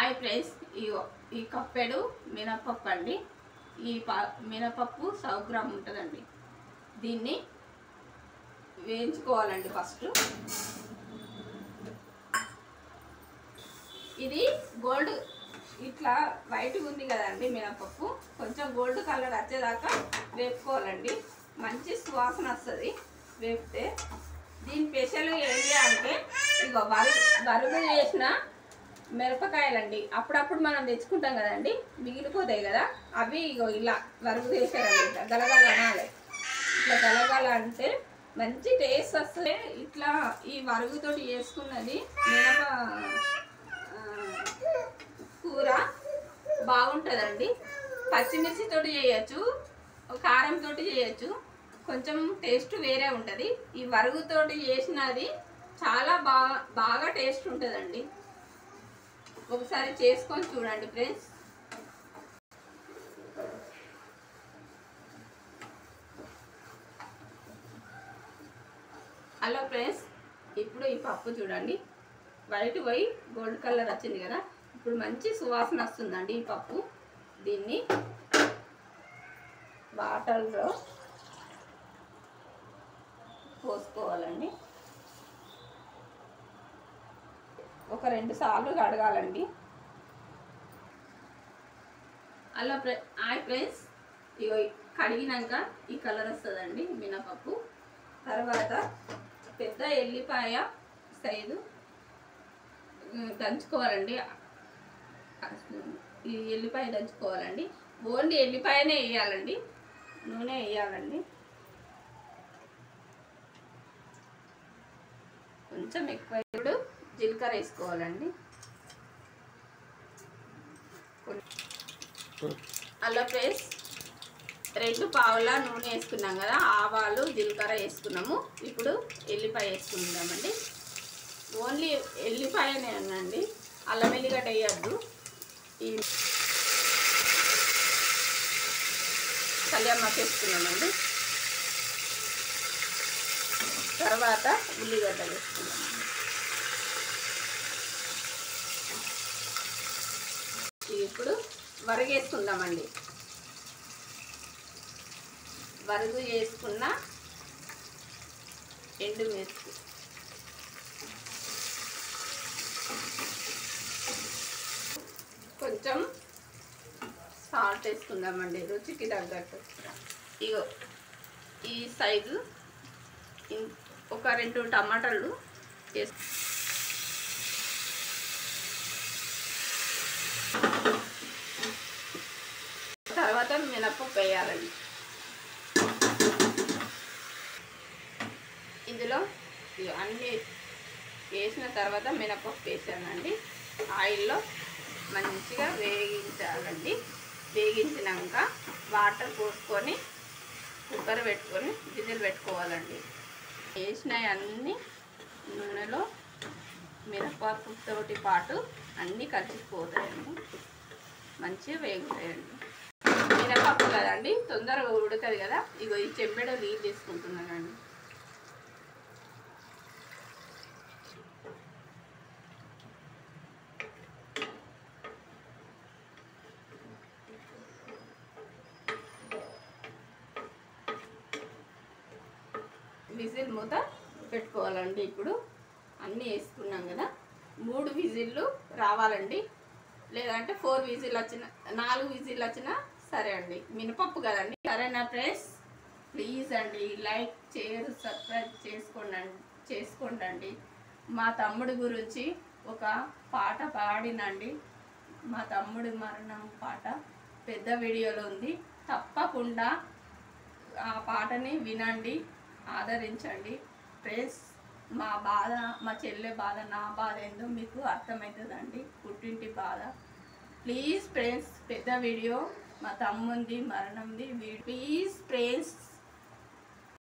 Hi friends, ఈ కప్పెడు మినపప్పు అండి. ఈ మినపప్పు 100 గ్రాములు ఉంటుందండి. దీన్ని వేయించుకోవాలండి. ఫస్ట్ ఇది గోల్డ్ ఇట్లా వైట్గా ఉంది కదండి మినపప్పు, కొంచెం గోల్డ్ కలర్ వచ్చేదాకా వేపుకోవాలండి. మంచి సువాసన వస్తుంది వేపితే. దీని స్పెషల్ ఏంటి అంటే ఇగో వరుగు చేసిన మిరపకాయలండి. అప్పుడప్పుడు మనం తెచ్చుకుంటాం కదండి, మిగిలిపోతాయి కదా, అవి ఇగో ఇలా వరుగు చేశారండి. ఇట్లా గలగల అనాలి. ఇట్లా గలగల అంటే మంచి టేస్ట్ వస్తుంది. ఇట్లా ఈ వరుగుతోటి చేసుకున్నది మినప కూర బాగుంటుందండి. పచ్చిమిర్చితోటి చేయొచ్చు, కారంతో చేయొచ్చు, కొంచెం టేస్ట్ వేరే ఉంటుంది. ఈ వరుగుతోటి చేసినది చాలా బాగా టేస్ట్ ఉంటుందండి. ఒకసారి చేసుకొని చూడండి ఫ్రెండ్స్. హలో ఫ్రెండ్స్, ఇప్పుడు ఈ పప్పు చూడండి, వైట్ పోయి గోల్డ్ కలర్ వచ్చింది కదా, ఇప్పుడు మంచి సువాసన వస్తుందండి ఈ పప్పు. దీన్ని వాటర్లో పోసుకోవాలండి. ఒక 2 సార్లు కడగాలండి. అలా హాయ్ ఫ్రెండ్స్, ఇగో కడిగినాక ఈ కలర్ వస్తుందండి మినపప్పు. తర్వాత పెద్ద ఎల్లిపాయ సైజు దంచుకోవాలండి. ఈ ఎల్లిపాయ దంచుకోవాలండి. ఓన్లీ ఎల్లిపాయనే వేయాలండి, నూనె వేయాలండి. కొంచెం ఎక్కువ. ఇప్పుడు జీలకర్ర వేసుకోవాలండి. అలా ప్లేస్ 2 పావుల నూనె వేసుకున్నాం కదా, ఆవాలు జీలకర్ర వేసుకున్నాము. ఇప్పుడు ఎల్లిపాయ వేసుకుందామండి. ఓన్లీ ఎల్లిపాయనే అనండి, అల్లం వెల్లిగడ్డ వేయద్దు. ఈ కళ్యాణ్ వేసుకున్నామండి. తర్వాత ఉల్లిగడ్డ వేసుకున్నామండి. ఇప్పుడు వరగేసుకుందామండి. వరుగు చేసుకున్న ఎండుమిర్చి, కొంచెం సాల్ట్ వేసుకుందామండి రుచికి తగ్గట్టు. ఇగో ఈ సైజు ఒక 2 టమాటాలు వేసు. తర్వాత మినపప్పు వేయాలండి. ఇందులో అన్నీ వేసిన తర్వాత మినపప్పు వేసానండి. ఆయిల్లో మంచిగా వేగించాలండి. వేగించినాక వాటర్ పోసుకొని కుక్కర్ పెట్టుకొని విజిల్ పెట్టుకోవాలండి. వేసినవి అన్నీ నూనెలో మినపప్పుతోటి పాటు అన్నీ కలిసిపోతాయండి, మంచిగా వేగుతాయండి. మినపప్పు కదండి, తొందరగా ఉడుతుంది కదా. ఇగో ఈ చెంబెడ నీళ్ళు తీసుకుంటున్నానండి. విజిల్ మూత పెట్టుకోవాలండి. ఇప్పుడు అన్నీ వేసుకున్నాం కదా, 3 విజిల్లు రావాలండి. లేదంటే 4 విజిల్ వచ్చిన 4 విజిల్ వచ్చినా సరే అండి. మినపప్పు కదండి. సరేనా ఫ్రెండ్స్, ప్లీజ్ అండి లైక్, షేర్, సబ్స్క్రైబ్ చేసుకోండి. మా తమ్ముడి గురించి ఒక పాట పాడినండి. మా తమ్ముడి మరణం పాట పెద్ద వీడియోలో ఉంది. తప్పకుండా ఆ పాటని వినండి, ఆదరించండి ఫ్రెండ్స్. మా బాధ, మా చెల్లె బాధ, నా బాధ ఏందో మీకు అర్థమవుతుందండి, పుట్టింటి బాధ. ప్లీజ్ ఫ్రెండ్స్, పెద్ద వీడియో, మా తమ్ముంది మరణంది. Please friends.